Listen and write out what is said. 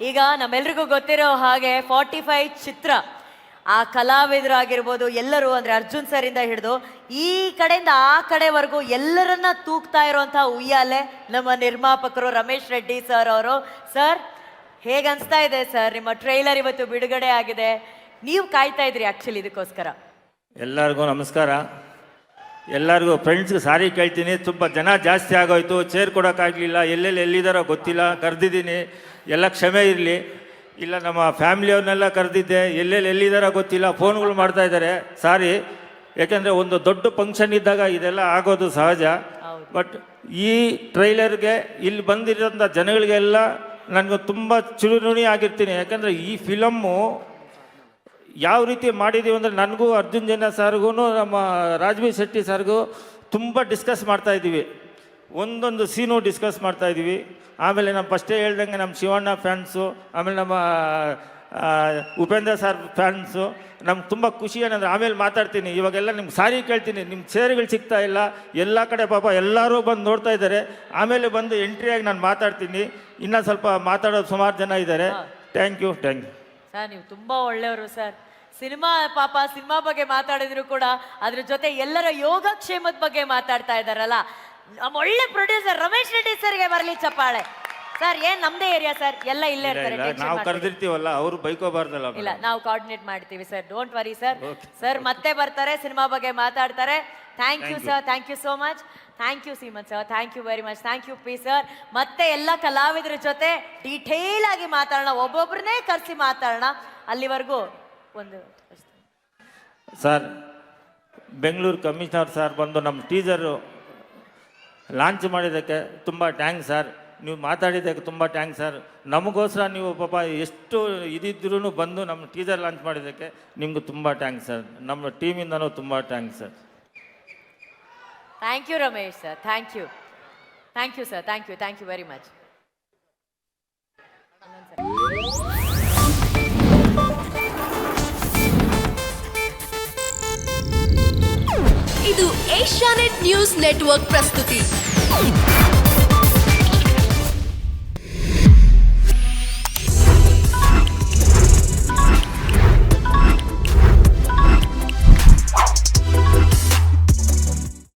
ಈಗ ನಮ್ಮೆಲ್ರಿಗೂ ಗೊತ್ತಿರೋ ಹಾಗೆ 45 ಚಿತ್ರ ಆ ಕಲಾವಿದರಾಗಿರ್ಬೋದು ಎಲ್ಲರೂ ಅಂದರೆ ಅರ್ಜುನ್ ಸರಿಂದ ಹಿಡಿದು ಈ ಕಡೆಯಿಂದ ಆ ಕಡೆವರೆಗೂ ಎಲ್ಲರನ್ನ ತೂಗ್ತಾ ಇರುವಂತಹ ಉಯ್ಯಾಲೆ ನಮ್ಮ ನಿರ್ಮಾಪಕರು ರಮೇಶ್ ರೆಡ್ಡಿ ಸರ್ ಅವರು. ಸರ್ ಹೇಗೆ ಅನಿಸ್ತಾ ಇದೆ ಸರ್, ನಿಮ್ಮ ಟ್ರೈಲರ್ ಇವತ್ತು ಬಿಡುಗಡೆ ಆಗಿದೆ, ನೀವು ಕಾಯ್ತಾ ಇದ್ರಿ ಆ್ಯಕ್ಚುಲಿ ಇದಕ್ಕೋಸ್ಕರ? ಎಲ್ಲರಿಗೂ ನಮಸ್ಕಾರ. ಎಲ್ಲರಿಗೂ ಫ್ರೆಂಡ್ಸ್ಗೆ ಸಾರಿ ಕೇಳ್ತೀನಿ, ತುಂಬ ಜನ ಜಾಸ್ತಿ ಆಗೋಯ್ತು, ಚೇರ್ ಕೊಡೋಕ್ಕಾಗಲಿಲ್ಲ, ಎಲ್ಲಿದ್ದಾರೋ ಗೊತ್ತಿಲ್ಲ, ಕರೆದಿದ್ದೀನಿ, ಎಲ್ಲ ಕ್ಷಮೆ ಇರಲಿ. ಇಲ್ಲ ನಮ್ಮ ಫ್ಯಾಮಿಲಿಯವ್ರನ್ನೆಲ್ಲ ಕರೆದಿದ್ದೆ, ಎಲ್ಲಿದ್ದಾರೋ ಗೊತ್ತಿಲ್ಲ, ಫೋನ್ಗಳು ಮಾಡ್ತಾ ಇದ್ದಾರೆ, ಸಾರಿ. ಯಾಕೆಂದರೆ ಒಂದು ದೊಡ್ಡ ಫಂಕ್ಷನ್ ಇದ್ದಾಗ ಇದೆಲ್ಲ ಆಗೋದು ಸಹಜ. ಬಟ್ ಈ ಟ್ರೈಲರ್ಗೆ ಇಲ್ಲಿ ಬಂದಿರೋಂಥ ಜನಗಳಿಗೆಲ್ಲ ನನಗೆ ತುಂಬ ಚಿರುನುಣಿ ಆಗಿರ್ತೀನಿ. ಯಾಕೆಂದರೆ ಈ ಫಿಲಮ್ಮು ಯಾವ ರೀತಿ ಮಾಡಿದ್ದೀವಿ ಅಂದರೆ ನನಗೂ ಅರ್ಜುನ್ ಜನ ಸರ್ಗೂ ನಮ್ಮ ರಾಜ್ಬೀರ್ ಶೆಟ್ಟಿ ಸರ್ಗೂ ತುಂಬ ಡಿಸ್ಕಸ್ ಮಾಡ್ತಾಯಿದ್ದೀವಿ, ಒಂದೊಂದು ಸೀನು ಡಿಸ್ಕಸ್ ಮಾಡ್ತಾಯಿದ್ದೀವಿ. ಆಮೇಲೆ ನಮ್ಮ ಫಸ್ಟೇ ಹೇಳ್ದಂಗೆ ನಮ್ಮ ಶಿವಣ್ಣ ಫ್ಯಾನ್ಸು, ಆಮೇಲೆ ನಮ್ಮ ಉಪೇಂದ್ರ ಸರ್ ಫ್ಯಾನ್ಸು. ನಮ್ಗೆ ತುಂಬ ಖುಷಿ ಏನಂದರೆ ಆಮೇಲೆ ಮಾತಾಡ್ತೀನಿ. ಇವಾಗೆಲ್ಲ ನಿಮ್ಗೆ ಸಾರಿ ಕೇಳ್ತೀನಿ, ನಿಮ್ಮ ಚೇರ್ಗಳು ಸಿಗ್ತಾ ಇಲ್ಲ, ಎಲ್ಲ ಕಡೆ ಪಾಪ ಎಲ್ಲರೂ ಬಂದು ನೋಡ್ತಾ ಇದ್ದಾರೆ. ಆಮೇಲೆ ಬಂದು ಎಂಟ್ರಿಯಾಗಿ ನಾನು ಮಾತಾಡ್ತೀನಿ. ಇನ್ನೂ ಸ್ವಲ್ಪ ಮಾತಾಡೋದು ಸುಮಾರು ಜನ ಇದ್ದಾರೆ. ಥ್ಯಾಂಕ್ ಯು ಸರ್, ನೀವು ತುಂಬ ಒಳ್ಳೆಯವರು ಸರ್. ಸಿನಿಮಾ ಬಗ್ಗೆ ಮಾತಾಡಿದ್ರು ಕೂಡ ಅದ್ರ ಜೊತೆ ಎಲ್ಲರ ಯೋಗಕ್ಷೇಮದ ಬಗ್ಗೆ ಮಾತಾಡ್ತಾ ಇದ್ದಾರಲ್ಲ. ನಮ್ಮ ಒಳ್ಳೆ ಪ್ರೊಡ್ಯೂಸರ್ ರಮೇಶ್ ರೆಡ್ಡಿ ಸರ್ಗೆ ಬರಲಿ ಚಪ್ಪಾಳೆ. ಸರ್ ಏನ್ ನಮ್ದೇ ಏರಿಯಾ ಸರ್, ಎಲ್ಲ ಇಲ್ಲೇ ಇರ್ತಾರೆ, ನಾವು ಕರೆದಿರ್ತೀವಲ್ಲ, ಅವರು ಬೈಕೋಬಾರ್ದಲ್ಲ. ಇಲ್ಲ, ನಾವು ಕೋಆರ್ಡಿನೇಟ್ ಮಾಡ್ತೀವಿ sir, don't worry sir. Sir ಮತ್ತೆ ಬರ್ತಾರೆ, ಸಿನಿಮಾ ಬಗ್ಗೆ ಮಾತಾಡ್ತಾರೆ. Thank you sir, thank you so much. Thank you Seemanth sir, thank you very much. Thank you P sir. ಮತ್ತೆ ಎಲ್ಲ ಕಲಾವಿದರ ಜೊತೆ ಡೀಟೇಲ್ ಆಗಿ ಮಾತಾಡೋಣ, ಒಬ್ಬೊಬ್ಬರನ್ನೇ ಕರೆಸಿ ಮಾತಾಡೋಣ. ಅಲ್ಲಿವರೆಗೂ ಒಂದು ಸರ್, ಬೆಂಗಳೂರು ಕಮಿಷನರ್ ಸರ್ ಬಂದು ನಮ್ಮ ಟೀಸರು ಲಾಂಚ್ ಮಾಡಿದ್ದಕ್ಕೆ ತುಂಬ ಟ್ಯಾಂಕ್ಸ್ ಸರ್. ನೀವು ಮಾತಾಡಿದ್ದಕ್ಕೆ ತುಂಬ ಟ್ಯಾಂಕ್ಸ್ ಸರ್. ನಮಗೋಸ್ಕರ ನೀವು ಪಾಪ ಎಷ್ಟು ಇದಿದ್ರೂ ಬಂದು ನಮ್ಮ ಟೀಸರ್ ಲಾಂಚ್ ಮಾಡಿದ್ದಕ್ಕೆ ನಿಮ್ಗೆ ತುಂಬ ಟ್ಯಾಂಕ್ಸ್ ಸರ್. ನಮ್ಮ ಟೀಮಿಂದನೂ ತುಂಬ thanks sir. Thank you Ramesh sir, thank you sir, thank you very much. ಇದು ಏಷ್ಯಾನೆಟ್ ನ್ಯೂಸ್ ನೆಟ್ವರ್ಕ್ ಪ್ರಸ್ತುತಿ.